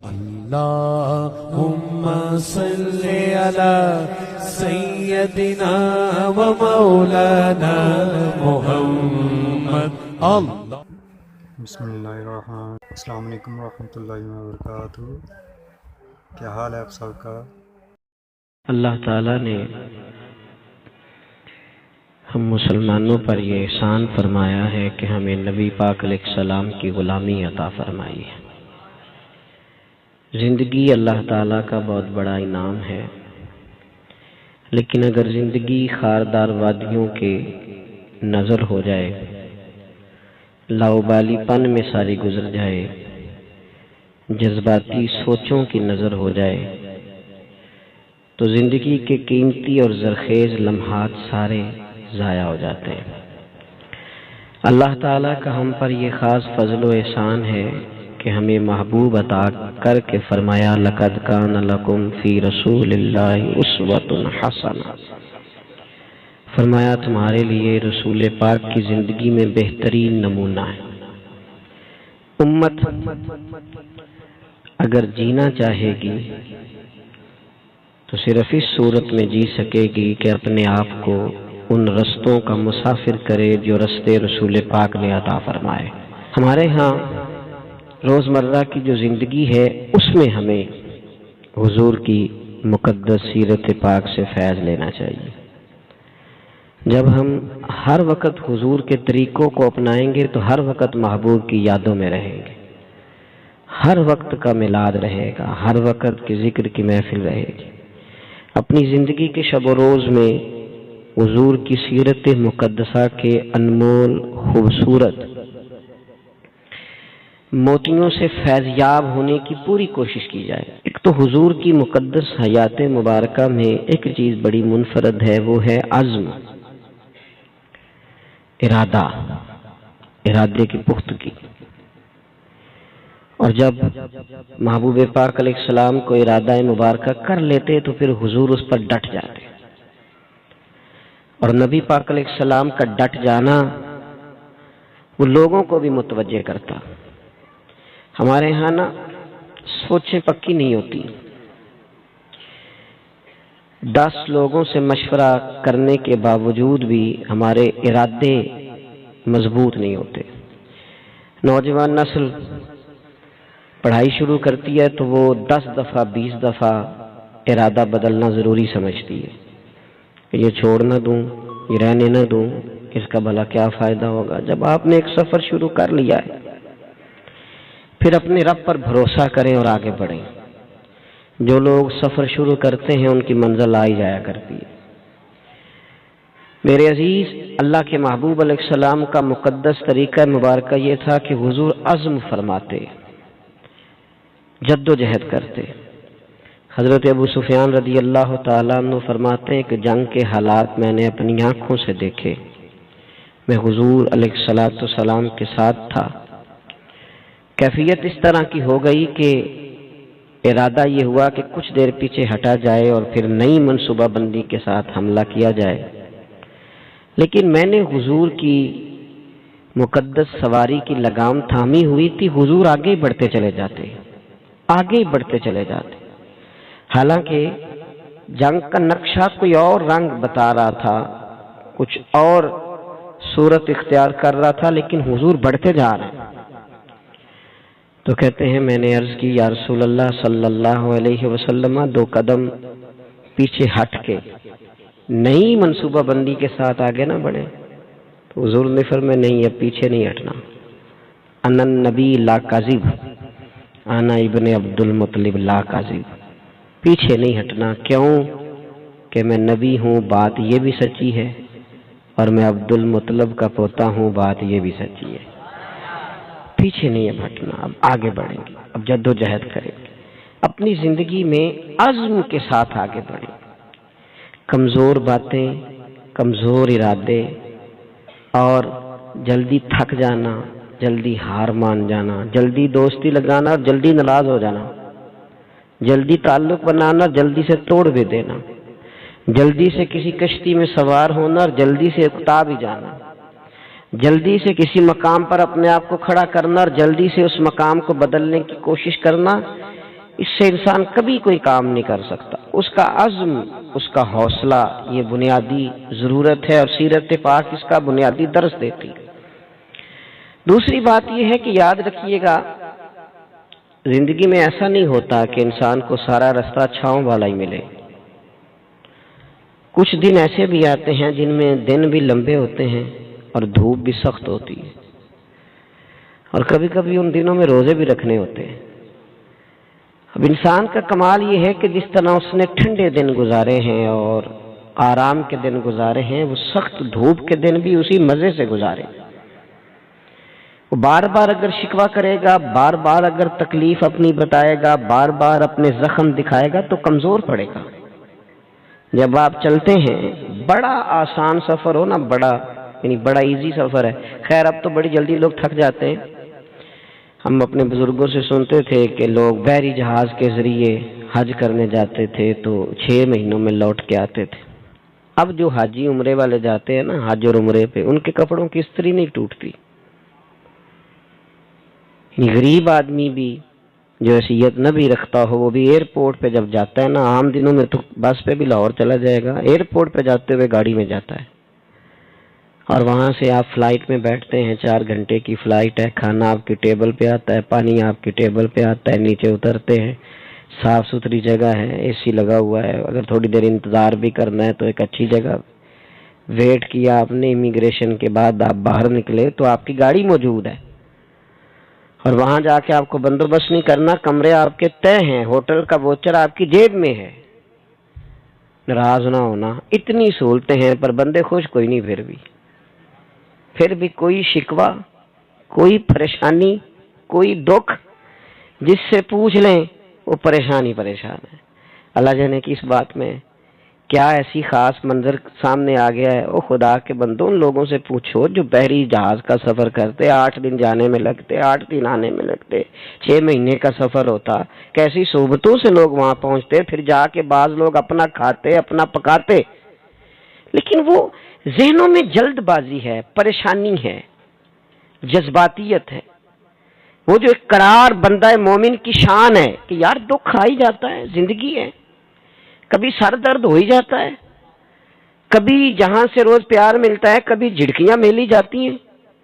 اللهم صل على سيدنا ومولانا محمد اللہ۔ بسم اللہ الرحمن۔ السلام علیکم ورحمۃ اللہ وبرکاتہ۔ کیا حال ہے آپ سب کا؟ اللہ تعالیٰ نے ہم مسلمانوں پر یہ احسان فرمایا ہے کہ ہمیں نبی پاک علیہ السلام کی غلامی عطا فرمائی ہے۔ زندگی اللہ تعالیٰ کا بہت بڑا انعام ہے، لیکن اگر زندگی خاردار وادیوں کے نظر ہو جائے، لاؤبالی پن میں ساری گزر جائے، جذباتی سوچوں کی نظر ہو جائے، تو زندگی کے قیمتی اور زرخیز لمحات سارے ضائع ہو جاتے ہیں۔ اللہ تعالیٰ کا ہم پر یہ خاص فضل و احسان ہے کہ ہمیں محبوب عطا کر کے فرمایا لقد کان لکم فی رسول اللہ اسوۃ حسنہ، فرمایا تمہارے لیے رسول پاک کی زندگی میں بہترین نمونہ ہے۔ امت اگر جینا چاہے گی تو صرف اس صورت میں جی سکے گی کہ اپنے آپ کو ان رستوں کا مسافر کرے جو رستے رسول پاک نے عطا فرمائے۔ ہمارے ہاں روزمرہ کی جو زندگی ہے اس میں ہمیں حضور کی مقدس سیرت پاک سے فیض لینا چاہیے۔ جب ہم ہر وقت حضور کے طریقوں کو اپنائیں گے تو ہر وقت محبوب کی یادوں میں رہیں گے، ہر وقت کا میلاد رہے گا، ہر وقت کی ذکر کی محفل رہے گی۔ اپنی زندگی کے شب و روز میں حضور کی سیرت مقدسہ کے انمول خوبصورت موتیوں سے فیضیاب ہونے کی پوری کوشش کی جائے۔ ایک تو حضور کی مقدس حیات مبارکہ میں ایک چیز بڑی منفرد ہے، وہ ہے عزم، ارادے کی پختگی۔ اور جب محبوب پاک علیہ السلام کو ارادہ مبارکہ کر لیتے تو پھر حضور اس پر ڈٹ جاتے، اور نبی پاک علیہ السلام کا ڈٹ جانا وہ لوگوں کو بھی متوجہ کرتا۔ ہمارے ہاں نا سوچیں پکی نہیں ہوتی، 10 لوگوں سے مشورہ کرنے کے باوجود بھی ہمارے ارادے مضبوط نہیں ہوتے۔ نوجوان نسل پڑھائی شروع کرتی ہے تو وہ 10 دفعہ 20 دفعہ ارادہ بدلنا ضروری سمجھتی ہے کہ یہ چھوڑ نہ دوں، یہ رہنے نہ دوں، اس کا بھلا کیا فائدہ ہوگا۔ جب آپ نے ایک سفر شروع کر لیا ہے پھر اپنے رب پر بھروسہ کریں اور آگے بڑھیں۔ جو لوگ سفر شروع کرتے ہیں ان کی منزل آئی جایا کرتی ہے۔ میرے عزیز، اللہ کے محبوب علیہ السلام کا مقدس طریقہ مبارکہ یہ تھا کہ حضور عزم فرماتے، جد و جہد کرتے۔ حضرت ابو سفیان رضی اللہ تعالیٰ عنہ فرماتے ہیں کہ جنگ کے حالات میں نے اپنی آنکھوں سے دیکھے، میں حضور علیہ السلام کے ساتھ تھا۔ کیفیت اس طرح کی ہو گئی کہ ارادہ یہ ہوا کہ کچھ دیر پیچھے ہٹا جائے اور پھر نئی منصوبہ بندی کے ساتھ حملہ کیا جائے، لیکن میں نے حضور کی مقدس سواری کی لگام تھامی ہوئی تھی۔ حضور آگے بڑھتے چلے جاتے، آگے بڑھتے چلے جاتے، حالانکہ جنگ کا نقشہ کوئی اور رنگ بتا رہا تھا، کچھ اور صورت اختیار کر رہا تھا، لیکن حضور بڑھتے جا رہے ہیں۔ تو کہتے ہیں میں نے عرض کی یا رسول اللہ صلی اللہ علیہ وسلم 2 قدم پیچھے ہٹ کے نئی منصوبہ بندی کے ساتھ آگے نہ بڑھے۔ تو حضور نے فرمایا نہیں، اب پیچھے نہیں ہٹنا، انا النبی لا کاذب، انا ابن عبد المطلب لا کاذب، پیچھے نہیں ہٹنا۔ کیوں کہ میں نبی ہوں، بات یہ بھی سچی ہے، اور میں عبد المطلب کا پوتا ہوں، بات یہ بھی سچی ہے۔ پیچھے نہیں اب ہٹنا، اب آگے بڑھیں گے، اب جد و جہد کریں گے، اپنی زندگی میں عزم کے ساتھ آگے بڑھیں۔ کمزور باتیں، کمزور ارادے اور جلدی تھک جانا، جلدی ہار مان جانا، جلدی دوستی لگانا اور جلدی ناراض ہو جانا، جلدی تعلق بنانا، جلدی سے توڑ بھی دینا، جلدی سے کسی کشتی میں سوار ہونا اور جلدی سے اکتا بھی جانا، جلدی سے کسی مقام پر اپنے آپ کو کھڑا کرنا اور جلدی سے اس مقام کو بدلنے کی کوشش کرنا، اس سے انسان کبھی کوئی کام نہیں کر سکتا. اس کا عزم، اس کا حوصلہ یہ بنیادی ضرورت ہے، اور سیرت پاک اس کا بنیادی درس دیتی. دوسری بات یہ ہے کہ یاد رکھیے گا، زندگی میں ایسا نہیں ہوتا کہ انسان کو سارا رستہ چھاؤں والا ہی ملے. کچھ دن ایسے بھی آتے ہیں جن میں دن بھی لمبے ہوتے ہیں اور دھوپ بھی سخت ہوتی ہے، اور کبھی کبھی ان دنوں میں روزے بھی رکھنے ہوتے ہیں. اب انسان کا کمال یہ ہے کہ جس طرح اس نے ٹھنڈے دن گزارے ہیں اور آرام کے دن گزارے ہیں، وہ سخت دھوپ کے دن بھی اسی مزے سے گزارے. وہ بار بار اگر شکوہ کرے گا، بار بار اگر تکلیف اپنی بتائے گا، بار بار اپنے زخم دکھائے گا تو کمزور پڑے گا. جب آپ چلتے ہیں، بڑا آسان سفر ہو نا، بڑا ایزی سفر ہے. خیر اب تو بڑی جلدی لوگ تھک جاتے ہیں. ہم اپنے بزرگوں سے سنتے تھے کہ لوگ بحری جہاز کے ذریعے حج کرنے جاتے تھے تو 6 مہینوں میں لوٹ کے آتے تھے. اب جو حاجی عمرے والے جاتے ہیں نا، حج اور عمرے پہ، ان کے کپڑوں کی استری نہیں ٹوٹتی. غریب آدمی بھی جو حیثیت نہ بھی رکھتا ہو، وہ بھی ایئرپورٹ پہ جب جاتا ہے نا، عام دنوں میں تو بس پہ بھی لاہور چلا جائے گا، ایئرپورٹ پہ جاتے ہوئے گاڑی میں جاتا ہے. اور وہاں سے آپ فلائٹ میں بیٹھتے ہیں، 4 گھنٹے کی فلائٹ ہے، کھانا آپ کی ٹیبل پہ آتا ہے، پانی آپ کی ٹیبل پہ آتا ہے، نیچے اترتے ہیں، صاف ستھری جگہ ہے، اے سی لگا ہوا ہے، اگر تھوڑی دیر انتظار بھی کرنا ہے تو ایک اچھی جگہ. ویٹ کیا آپ نے، امیگریشن کے بعد آپ باہر نکلے تو آپ کی گاڑی موجود ہے، اور وہاں جا کے آپ کو بندوبست نہیں کرنا، کمرے آپ کے طے ہیں، ہوٹل کا ووچر آپ کی جیب میں ہے. ناراض نہ ہونا، اتنی سہولتیں ہیں پر بندے خوش کوئی نہیں. پھر بھی کوئی شکوہ، کوئی پریشانی، کوئی دکھ جس سے پوچھ لیں وہ پریشان ہے. اللہ جانے کی اس بات میں کیا ایسی خاص منظر سامنے آ گیا ہے. او خدا کے بندوں، ان لوگوں سے پوچھو جو بحری جہاز کا سفر کرتے، 8 دن جانے میں لگتے، 8 دن آنے میں لگتے، 6 مہینے کا سفر ہوتا، کیسی صحبتوں سے لوگ وہاں پہنچتے، پھر جا کے بعض لوگ اپنا کھاتے، اپنا پکاتے. لیکن وہ ذہنوں میں جلد بازی ہے، پریشانی ہے، جذباتیت ہے. وہ جو ایک قرار بندہ مومن کی شان ہے کہ یار دکھ آ ہی جاتا ہے، زندگی ہے، کبھی سر درد ہو ہی جاتا ہے، کبھی جہاں سے روز پیار ملتا ہے کبھی جھڑکیاں ملی جاتی ہیں،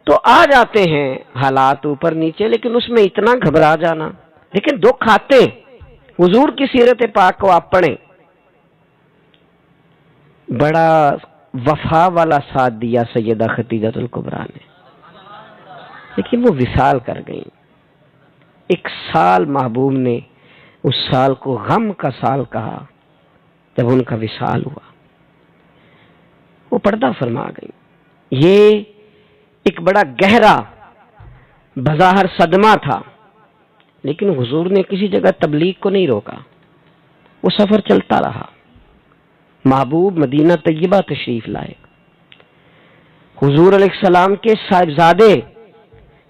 تو آ جاتے ہیں حالات اوپر نیچے. لیکن اس میں اتنا گھبرا جانا، لیکن دکھ آتے. حضور کی سیرت پاک کو آپ پڑھیں، بڑا وفا والا ساتھ دیا سیدہ خدیجہ الکبریٰ نے، لیکن وہ وصال کر گئیں. 1 سال محبوب نے اس سال کو غم کا سال کہا جب ان کا وصال ہوا. وہ پردہ فرما گئی. یہ ایک بڑا گہرا بظاہر صدمہ تھا، لیکن حضور نے کسی جگہ تبلیغ کو نہیں روکا، وہ سفر چلتا رہا. محبوب مدینہ طیبہ تشریف لائے. حضور علیہ السلام کے صاحبزادے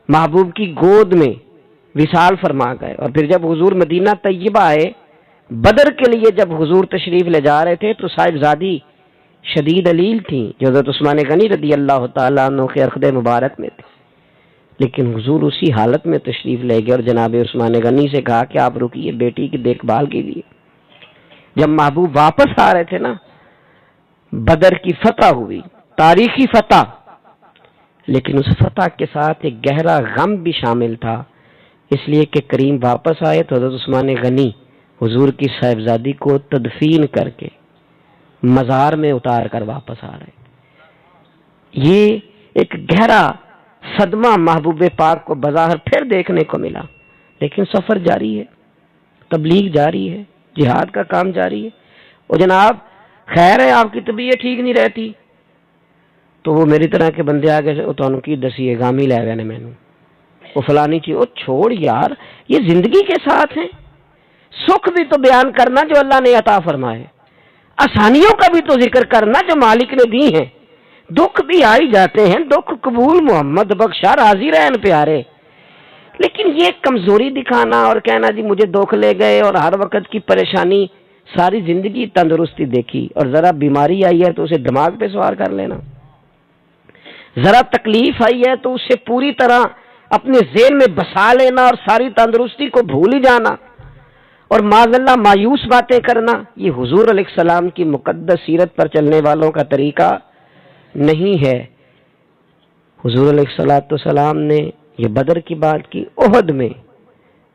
محبوب کی گود میں وصال فرما گئے. اور پھر جب حضور مدینہ طیبہ آئے، بدر کے لیے جب حضور تشریف لے جا رہے تھے تو صاحبزادی شدید علیل تھیں جو حضرت عثمان غنی رضی اللہ تعالیٰ عنہ کے عقد مبارک میں تھی. لیکن حضور اسی حالت میں تشریف لے گئے اور جناب عثمان غنی سے کہا کہ آپ رکیے، بیٹی کی دیکھ بھال کیجیے. جب محبوب واپس آ رہے تھے نا، بدر کی فتح ہوئی، تاریخی فتح، لیکن اس فتح کے ساتھ ایک گہرا غم بھی شامل تھا، اس لیے کہ کریم واپس آئے تو حضرت عثمان غنی حضور کی صاحبزادی کو تدفین کر کے مزار میں اتار کر واپس آ رہے. یہ ایک گہرا صدمہ محبوب پاک کو بظاہر پھر دیکھنے کو ملا. لیکن سفر جاری ہے، تبلیغ جاری ہے، جہاد کا کام جاری ہے. اور جناب خیر ہے آپ کی طبیعت ٹھیک نہیں رہتی تو وہ میری طرح کے بندے آگے سے تو کی دسی گامی لے گئے نے مینوں، وہ فلانی چیز. وہ چھوڑ یار، یہ زندگی کے ساتھ ہیں. سکھ بھی تو بیان کرنا جو اللہ نے عطا فرمائے، آسانیوں کا بھی تو ذکر کرنا جو مالک نے دی ہیں. دکھ بھی آئی جاتے ہیں، دکھ قبول محمد بخشا راضی رہن پیارے. لیکن یہ کمزوری دکھانا اور کہنا جی مجھے دکھ لے گئے اور ہر وقت کی پریشانی، ساری زندگی تندرستی دیکھی اور ذرا بیماری آئی ہے تو اسے دماغ پہ سوار کر لینا، ذرا تکلیف آئی ہے تو اسے پوری طرح اپنے ذہن میں بسا لینا اور ساری تندرستی کو بھول ہی جانا. اور معاذ اللہ مایوس باتیں کرنا، یہ حضور علیہ السلام کی مقدس سیرت پر چلنے والوں کا طریقہ نہیں ہے۔ حضور علیہ السلام نے یہ بدر کی بات کی، احد میں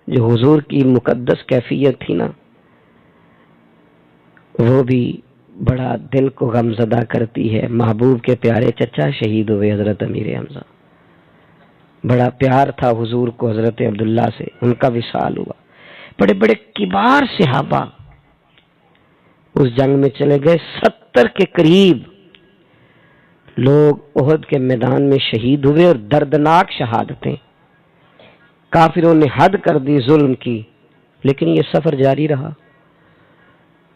جو حضور کی مقدس کیفیت تھی نا، وہ بھی بڑا دل کو غمزدہ کرتی ہے۔ محبوب کے پیارے چچا شہید ہوئے حضرت امیر حمزہ، بڑا پیار تھا حضور کو حضرت عبداللہ سے، ان کا وصال ہوا۔ بڑے بڑے کبار صحابہ اس جنگ میں چلے گئے، 70 کے قریب لوگ احد کے میدان میں شہید ہوئے، اور دردناک شہادتیں۔ کافروں نے حد کر دی ظلم کی، لیکن یہ سفر جاری رہا۔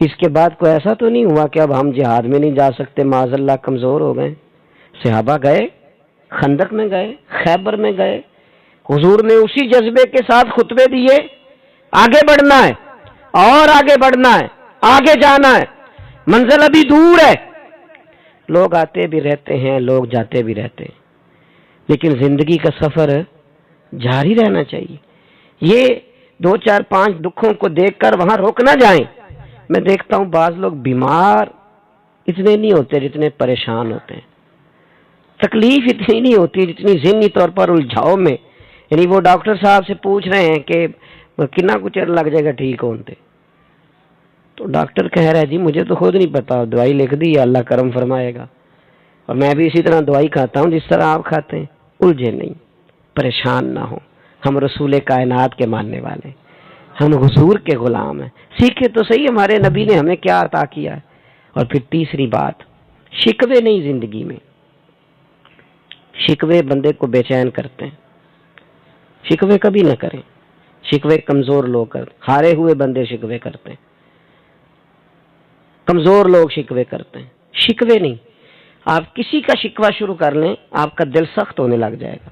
اس کے بعد کوئی ایسا تو نہیں ہوا کہ اب ہم جہاد میں نہیں جا سکتے، معاذ اللہ کمزور ہو گئے۔ صحابہ گئے، خندق میں گئے، خیبر میں گئے، حضور نے اسی جذبے کے ساتھ خطبے دیے، آگے بڑھنا ہے اور آگے بڑھنا ہے، آگے جانا ہے، منزل ابھی دور ہے۔ لوگ آتے بھی رہتے ہیں، لوگ جاتے بھی رہتے ہیں، لیکن زندگی کا سفر جاری رہنا چاہیے۔ یہ 2 4 5 دکھوں کو دیکھ کر وہاں رک نہ جائیں۔ میں دیکھتا ہوں بعض لوگ بیمار اتنے نہیں ہوتے جتنے پریشان ہوتے ہیں، تکلیف اتنی نہیں ہوتی جتنی ذہنی طور پر الجھاؤ میں، یعنی وہ ڈاکٹر صاحب سے پوچھ رہے ہیں کہ کتنا کچھ لگ جائے گا ٹھیک ہوتے، تو ڈاکٹر کہہ رہا ہے جی مجھے تو خود نہیں پتا، دوائی لکھ دی ہے، اللہ کرم فرمائے گا، اور میں بھی اسی طرح دوائی کھاتا ہوں جس طرح آپ کھاتے ہیں۔ الجھے نہیں، پریشان نہ ہو، ہم رسول کائنات کے ماننے والے، ہم حضور کے غلام ہیں، سیکھے تو صحیح ہمارے نبی نے ہمیں کیا عطا کیا ہے۔ اور پھر تیسری بات، شکوے نہیں زندگی میں، شکوے بندے کو بے چین کرتے ہیں، شکوے کبھی نہ کریں، شکوے کمزور لوگ کرتے، ہارے ہوئے بندے شکوے کرتے ہیں، کمزور لوگ شکوے کرتے ہیں، شکوے نہیں۔ آپ کسی کا شکوہ شروع کر لیں، آپ کا دل سخت ہونے لگ جائے گا،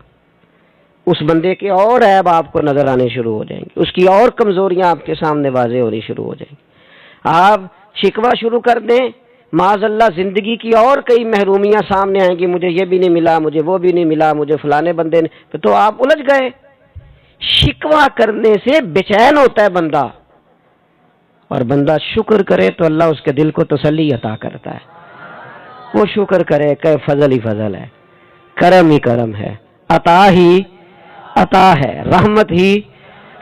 اس بندے کے اور عیب آپ کو نظر آنے شروع ہو جائیں گے، اس کی اور کمزوریاں آپ کے سامنے واضح ہونی شروع ہو جائیں گی۔ آپ شکوہ شروع کر دیں، معاذ اللہ زندگی کی اور کئی محرومیاں سامنے آئیں گی، مجھے یہ بھی نہیں ملا، مجھے وہ بھی نہیں ملا، مجھے فلانے بندے نے، تو آپ الجھ گئے۔ شکوہ کرنے سے بے چین ہوتا ہے بندہ، اور بندہ شکر کرے تو اللہ اس کے دل کو تسلی عطا کرتا ہے۔ وہ شکر کرے کہ فضل ہی فضل ہے، کرم ہی کرم ہے، عطا ہی عطا ہے، رحمت ہی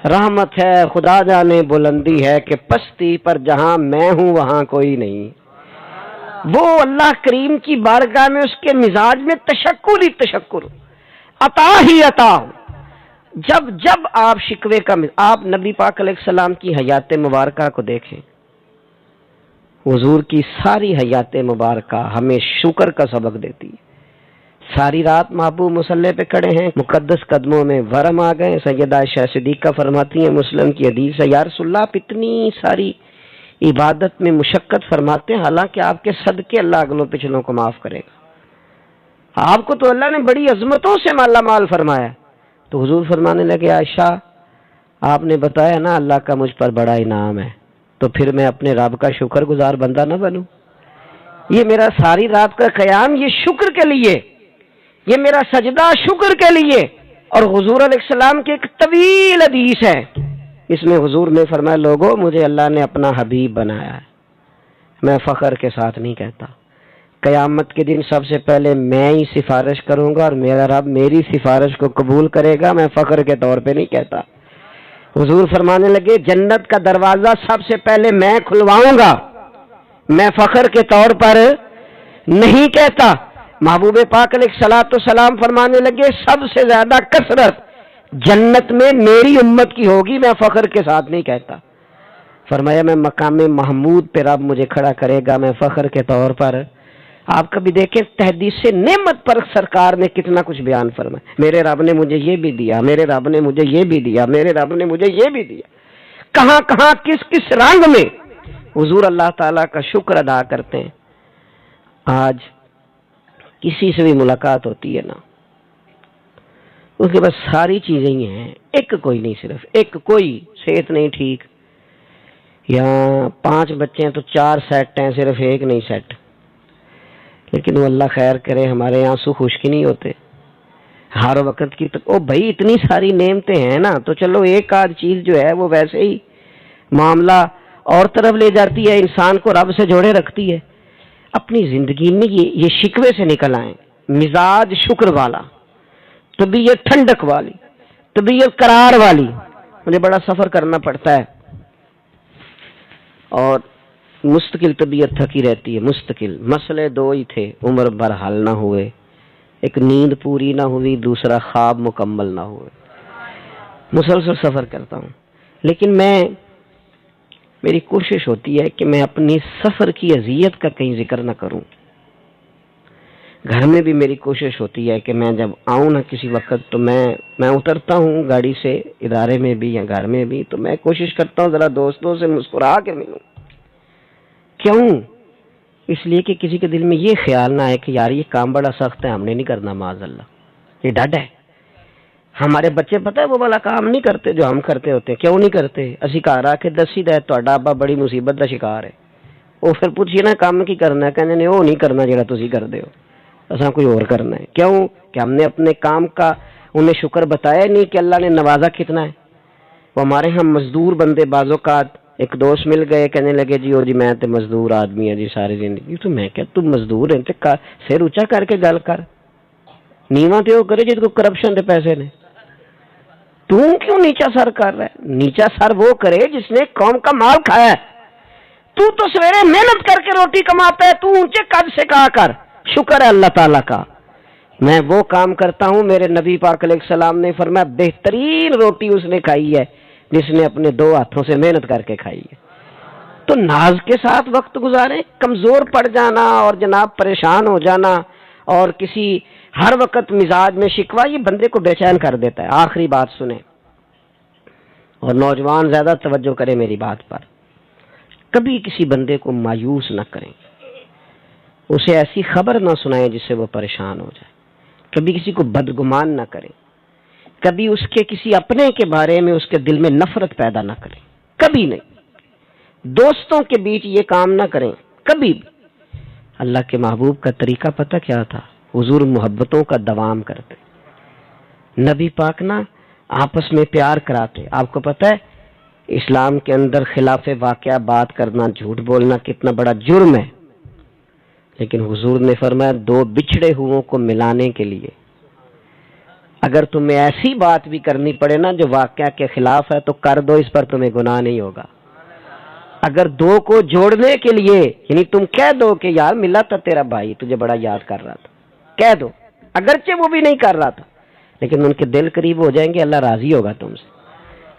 رحمت ہے، خدا جانے بلندی ہے کہ پستی پر جہاں میں ہوں وہاں کوئی نہیں۔ وہ اللہ کریم کی بارگاہ میں اس کے مزاج میں تشکر ہی تشکر، عطا ہی عطا۔ جب جب آپ شکوے کا آپ نبی پاک علیہ السلام کی حیات مبارکہ کو دیکھیں، حضور کی ساری حیات مبارکہ ہمیں شکر کا سبق دیتی ہے۔ ساری رات محبوب مصلی پہ کھڑے ہیں، مقدس قدموں میں ورم آ گئے۔ سیدہ عائشہ صدیقہ فرماتی ہیں، مسلم کی حدیث ہے، یا رسول اللہ آپ اتنی ساری عبادت میں مشقت فرماتے ہیں، حالانکہ آپ کے صدقے اللہ اگلوں پچھلوں کو معاف کرے گا، آپ کو تو اللہ نے بڑی عظمتوں سے مالا مال فرمایا۔ تو حضور فرمانے لگے، عائشہ آپ نے بتایا نا اللہ کا مجھ پر بڑا انعام ہے، تو پھر میں اپنے رب کا شکر گزار بندہ نہ بنوں؟ یہ میرا ساری رات کا قیام یہ شکر کے لیے، یہ میرا سجدہ شکر کے لیے۔ اور حضور علیہ السلام کی ایک طویل حدیث ہے، اس میں حضور نے فرمایا، لوگوں مجھے اللہ نے اپنا حبیب بنایا ہے، میں فخر کے ساتھ نہیں کہتا، قیامت کے دن سب سے پہلے میں ہی سفارش کروں گا اور میرا رب میری سفارش کو قبول کرے گا، میں فخر کے طور پہ نہیں کہتا۔ حضور فرمانے لگے، جنت کا دروازہ سب سے پہلے میں کھلواؤں گا، میں فخر کے طور پر نہیں کہتا۔ محبوب پاک علیہ الصلوۃ والسلام فرمانے لگے، سب سے زیادہ کثرت جنت میں میری امت کی ہوگی، میں فخر کے ساتھ نہیں کہتا۔ فرمایا میں مقام محمود پہ رب مجھے کھڑا کرے گا، میں فخر کے طور پر۔ آپ کبھی دیکھیں تحدیث نعمت پر سرکار نے کتنا کچھ بیان فرمایا، میرے رب نے مجھے یہ بھی دیا، میرے رب نے مجھے یہ بھی دیا، میرے رب نے مجھے یہ بھی دیا، کہاں کہاں کس کس رنگ میں حضور اللہ تعالیٰ کا شکر ادا کرتے ہیں۔ آج کسی سے بھی ملاقات ہوتی ہے نا، اس کے پاس ساری چیزیں ہی ہیں، ایک کوئی نہیں، صرف ایک کوئی صحت نہیں ٹھیک، یا 5 بچے ہیں تو 4 سیٹ ہیں، صرف ایک نہیں سیٹ، لیکن وہ اللہ خیر کرے ہمارے آنسو خشک نہیں ہوتے ہر وقت کی۔ او بھائی اتنی ساری نعمتیں ہیں نا، تو چلو ایک آدھ چیز جو ہے وہ ویسے ہی معاملہ اور طرف لے جاتی ہے، انسان کو رب سے جوڑے رکھتی ہے۔ اپنی زندگی میں یہ شکوے سے نکل آئیں، مزاج شکر والا، طبیعت ٹھنڈک والی، طبیعت قرار والی۔ مجھے بڑا سفر کرنا پڑتا ہے اور مستقل طبیعت تھکی رہتی ہے، مستقل۔ مسئلے دو ہی تھے، عمر بھر حل نہ ہوئے، ایک نیند پوری نہ ہوئی، دوسرا خواب مکمل نہ ہوئے۔ مسلسل سفر کرتا ہوں، لیکن میری کوشش ہوتی ہے کہ میں اپنی سفر کی اذیت کا کہیں ذکر نہ کروں۔ گھر میں بھی میری کوشش ہوتی ہے کہ میں جب آؤں نہ کسی وقت تو میں اترتا ہوں گاڑی سے، ادارے میں بھی یا گھر میں بھی، تو میں کوشش کرتا ہوں ذرا دوستوں سے مسکرا کے ملوں۔ کیوں؟ اس لیے کہ کسی کے دل میں یہ خیال نہ ہے کہ یار یہ کام بڑا سخت ہے، ہم نے نہیں کرنا، معاذ اللہ، یہ ڈڈ ہے۔ ہمارے بچے پتہ ہے وہ والا کام نہیں کرتے جو ہم کرتے ہوتے ہیں۔ کیوں نہیں کرتے؟ اسی گھر آ کے دسی دا تہاڈا ابا بڑی مصیبت دا شکار ہے، وہ پھر پوچھیے نا کام کی کرنا ہے، کہنے نے وہ نہیں کرنا جڑا تسی کردے ہو، اساں کوئی اور کرنا ہے۔ کیوں کہ ہم نے اپنے کام کا انہیں شکر بتایا نہیں کہ اللہ نے نوازا کتنا ہے۔ وہ ہمارے ہم مزدور بندے، بعض اوقات ایک دوست مل گئے، کہنے لگے جی اور جی میں تے مزدور آدمی ہے جی ساری زندگی۔ تو میں کہ تم مزدور ہیں تے سر اونچا کر کے گل کر، نیواں تے وہ کرے جس کو کرپشن دے پیسے نے، تو کیوں نیچا سر کر رہا ہے؟ نیچا سر وہ کرے جس نے قوم کا مال کھایا ہے۔ تو سویرے محنت کر کے روٹی کماتا ہے، تو اونچے قد سے کہا کر شکر ہے اللہ تعالیٰ کا میں وہ کام کرتا ہوں۔ میرے نبی پاک علیہ السلام نے فرمایا بہترین روٹی اس نے کھائی ہے جس نے اپنے دو ہاتھوں سے محنت کر کے کھائی ہے۔ تو ناز کے ساتھ وقت گزاریں۔ کمزور پڑ جانا اور جناب پریشان ہو جانا اور کسی ہر وقت مزاج میں شکوہ، یہ بندے کو بے چین کر دیتا ہے۔ آخری بات سنیں اور نوجوان زیادہ توجہ کریں میری بات پر، کبھی کسی بندے کو مایوس نہ کریں، اسے ایسی خبر نہ سنائیں جس سے وہ پریشان ہو جائے، کبھی کسی کو بدگمان نہ کریں، کبھی اس کے کسی اپنے کے بارے میں اس کے دل میں نفرت پیدا نہ کریں، کبھی نہیں۔ دوستوں کے بیچ یہ کام نہ کریں کبھی بھی۔ اللہ کے محبوب کا طریقہ پتہ کیا تھا؟ حضور محبتوں کا دوام کرتے، نبی پاک نا آپس میں پیار کراتے۔ آپ کو پتہ ہے اسلام کے اندر خلاف واقعہ بات کرنا، جھوٹ بولنا کتنا بڑا جرم ہے، لیکن حضور نے فرمایا دو بچھڑے ہوئوں کو ملانے کے لیے اگر تمہیں ایسی بات بھی کرنی پڑے نا جو واقعہ کے خلاف ہے تو کر دو، اس پر تمہیں گناہ نہیں ہوگا۔ اگر دو کو جوڑنے کے لیے یعنی تم کہہ دو کہ یار ملا تھا تیرا بھائی، تجھے بڑا یاد کر رہا تھا، کہہ دو، اگرچہ وہ بھی نہیں کر رہا تھا لیکن ان کے دل قریب ہو جائیں گے، اللہ راضی ہوگا تم سے۔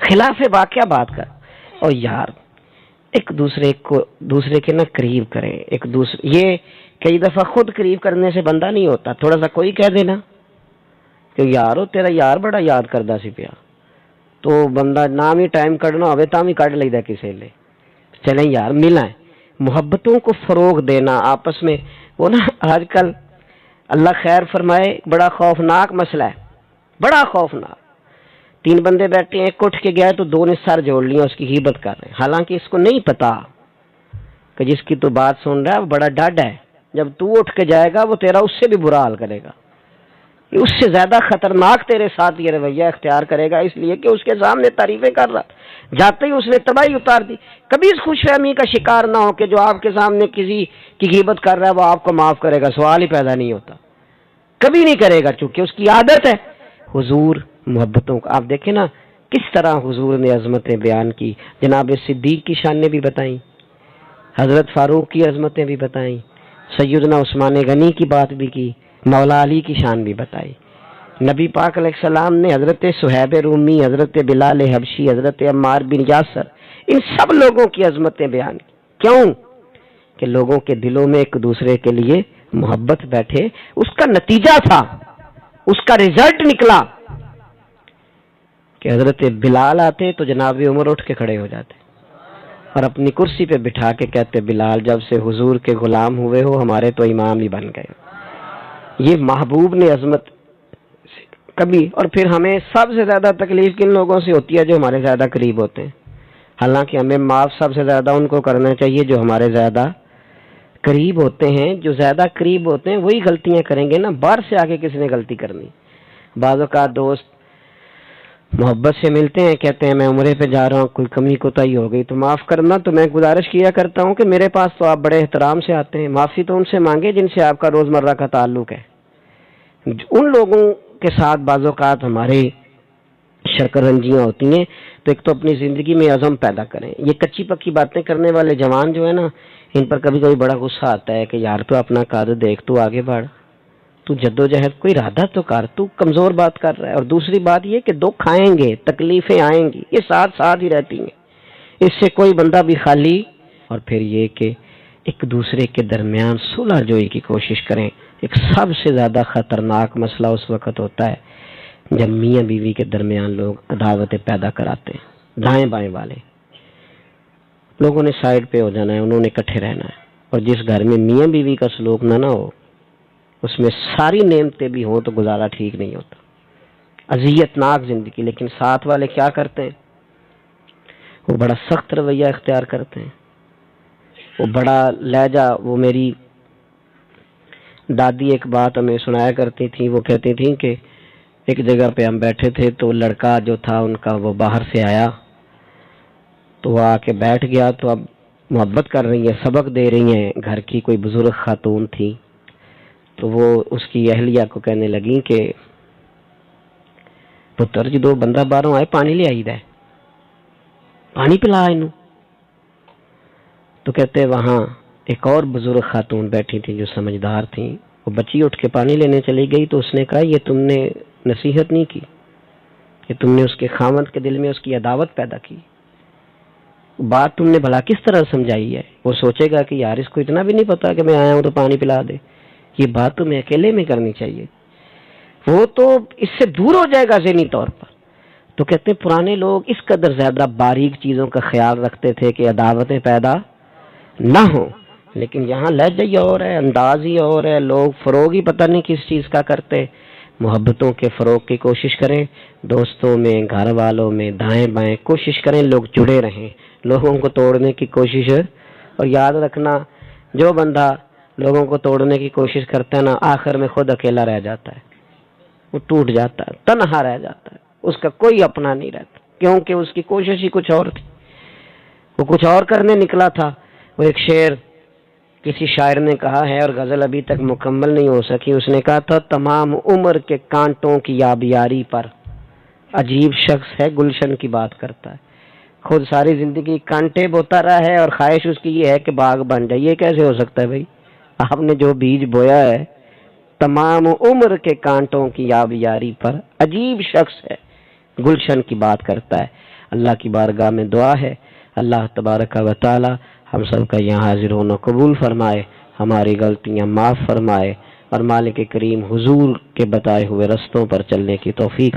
خلاف واقعہ بات کر اور یار ایک دوسرے کے نا قریب کریں ایک دوسرے۔ یہ کئی دفعہ خود قریب کرنے سے بندہ نہیں ہوتا، تھوڑا سا کوئی کہہ دینا کہ یارو تیرا یار بڑا یاد کردہ سی پیا، تو بندہ نہ بھی ٹائم کڈنا ہوئے تا بھی کڈ لیدا کسے لے، چلیں یار ملائیں۔ محبتوں کو فروغ دینا آپس میں، وہ نا آج کل اللہ خیر فرمائے بڑا خوفناک مسئلہ ہے، بڑا خوفناک۔ تین بندے بیٹھے ہیں، ایک اٹھ کے گیا تو دو نے سر جوڑ لیا، اس کی غیبت کر رہے ہیں، حالانکہ اس کو نہیں پتا کہ جس کی تو بات سن رہا ہے وہ بڑا ڈاڈ ہے، جب تو اٹھ کے جائے گا وہ تیرا اس سے بھی برا حال کرے گا، اس سے زیادہ خطرناک تیرے ساتھ یہ رویہ اختیار کرے گا، اس لیے کہ اس کے سامنے تعریفیں کر رہا، جاتے ہی اس نے تباہی اتار دی۔ کبھی اس خوش فہمی کا شکار نہ ہو کہ جو آپ کے سامنے کسی کی غیبت کر رہا ہے وہ آپ کو معاف کرے گا، سوال ہی پیدا نہیں ہوتا، کبھی نہیں کرے گا چونکہ اس کی عادت ہے۔ حضور محبتوں کا آپ دیکھیں نا کس طرح حضور نے عظمتیں بیان کی، جناب صدیق کی شانیں بھی بتائیں، حضرت فاروق کی عظمتیں بھی بتائیں، سیدنا عثمان غنی کی بات بھی کی، مولا علی کی شان بھی بتائی۔ نبی پاک علیہ السلام نے حضرت صہیب رومی، حضرت بلال حبشی، حضرت عمار بن یاسر، ان سب لوگوں کی عظمتیں بیان کی۔ کیوں؟ کہ لوگوں کے دلوں میں ایک دوسرے کے لیے محبت بیٹھے، اس کا نتیجہ تھا، اس کا رزلٹ نکلا کہ حضرت بلال آتے تو جناب عمر اٹھ کے کھڑے ہو جاتے اور اپنی کرسی پہ بٹھا کے کہتے بلال جب سے حضور کے غلام ہوئے ہو ہمارے تو امام ہی بن گئے۔ یہ محبوب نے عظمت کبھی، اور پھر ہمیں سب سے زیادہ تکلیف کن لوگوں سے ہوتی ہے؟ جو ہمارے زیادہ قریب ہوتے ہیں، حالانکہ ہمیں معاف سب سے زیادہ ان کو کرنا چاہیے جو ہمارے زیادہ قریب ہوتے ہیں۔ جو زیادہ قریب ہوتے ہیں وہی غلطیاں کریں گے نا، باہر سے آگے کس نے غلطی کرنی؟ بعض اوقات دوست محبت سے ملتے ہیں، کہتے ہیں میں عمرے پہ جا رہا ہوں، کوئی کمی کوتاہی ہو گئی تو معاف کرنا، تو میں گزارش کیا کرتا ہوں کہ میرے پاس تو آپ بڑے احترام سے آتے ہیں، معافی تو ان سے مانگے جن سے آپ کا روزمرہ کا تعلق ہے۔ ان لوگوں کے ساتھ بعض اوقات ہمارے شرکرنجیاں ہوتی ہیں، تو ایک تو اپنی زندگی میں عزم پیدا کریں۔ یہ کچی پکی باتیں کرنے والے جوان جو ہے نا، ان پر کبھی کبھی بڑا غصہ آتا ہے کہ یار تو اپنا قد دیکھ، تو آگے بڑھ، تو جدوجہد کوئی ارادہ تو کر، تو کمزور بات کر رہا ہے۔ اور دوسری بات یہ کہ دکھ آئیں گے، تکلیفیں آئیں گی، یہ ساتھ ساتھ ہی رہتی ہیں، اس سے کوئی بندہ بھی خالی۔ اور پھر یہ کہ ایک دوسرے کے درمیان صلح جوئی کی کوشش کریں۔ ایک سب سے زیادہ خطرناک مسئلہ اس وقت ہوتا ہے جب میاں بیوی کے درمیان لوگ عداوتیں پیدا کراتے ہیں، دائیں بائیں والے لوگوں نے سائڈ پہ ہو جانا ہے، انہوں نے اکٹھے رہنا ہے۔ اور جس گھر میں میاں بیوی کا سلوک نہ ہو، اس میں ساری نعمتیں بھی ہوں تو گزارا ٹھیک نہیں ہوتا، اذیت ناک زندگی۔ لیکن ساتھ والے کیا کرتے ہیں؟ وہ بڑا سخت رویہ اختیار کرتے ہیں، وہ بڑا لہجہ۔ وہ میری دادی ایک بات ہمیں سنایا کرتی تھی، وہ کہتی تھیں کہ ایک جگہ پہ ہم بیٹھے تھے تو لڑکا جو تھا ان کا وہ باہر سے آیا، تو وہ آ کے بیٹھ گیا، تو اب محبت کر رہی ہیں، سبق دے رہی ہیں، گھر کی کوئی بزرگ خاتون تھی، تو وہ اس کی اہلیہ کو کہنے لگی کہ پتر جدو بندہ باہروں آئے پانی لے آئی دے، پانی پلا انہوں۔ تو کہتے وہاں ایک اور بزرگ خاتون بیٹھی تھی جو سمجھدار تھی، وہ بچی اٹھ کے پانی لینے چلی گئی، تو اس نے کہا یہ تم نے نصیحت نہیں کی، کہ تم نے اس کے خاوند کے دل میں اس کی عداوت پیدا کی، بات تم نے بھلا کس طرح سمجھائی ہے؟ وہ سوچے گا کہ یار اس کو اتنا بھی نہیں پتا کہ میں آیا ہوں تو پانی پلا دے، یہ بات تمہیں اکیلے میں کرنی چاہیے، وہ تو اس سے دور ہو جائے گا ذہنی طور پر۔ تو کہتے ہیں پرانے لوگ اس قدر زیادہ باریک چیزوں کا خیال رکھتے تھے کہ عداوتیں پیدا نہ ہوں، لیکن یہاں لہجہ ہی اور ہے، انداز ہی اور ہے، لوگ فروغ ہی پتہ نہیں کس چیز کا کرتے۔ محبتوں کے فروغ کی کوشش کریں، دوستوں میں، گھر والوں میں، دائیں بائیں کوشش کریں لوگ جڑے رہیں، لوگوں کو توڑنے کی کوشش۔ اور یاد رکھنا جو بندہ لوگوں کو توڑنے کی کوشش کرتا ہے نا، آخر میں خود اکیلا رہ جاتا ہے، وہ ٹوٹ جاتا ہے، تنہا رہ جاتا ہے، اس کا کوئی اپنا نہیں رہتا، کیونکہ اس کی کوشش ہی کچھ اور تھی، وہ کچھ اور کرنے نکلا تھا۔ وہ ایک شعر کسی شاعر نے کہا ہے، اور غزل ابھی تک مکمل نہیں ہو سکی، اس نے کہا تھا تمام عمر کے کانٹوں کی آبیاری پر عجیب شخص ہے گلشن کی بات کرتا ہے۔ خود ساری زندگی کانٹے بوتا رہا ہے اور خواہش اس کی یہ ہے کہ باغ بن جائے، یہ کیسے ہو سکتا ہے بھائی؟ آپ نے جو بیج بویا ہے، تمام عمر کے کانٹوں کی آبیاری پر عجیب شخص ہے گلشن کی بات کرتا ہے۔ اللہ کی بارگاہ میں دعا ہے اللہ تبارک و تعالی ہم سب کا یہاں حاضر ہونا قبول فرمائے، ہماری غلطیاں معاف فرمائے، اور مالک کریم حضور کے بتائے ہوئے رستوں پر چلنے کی توفیق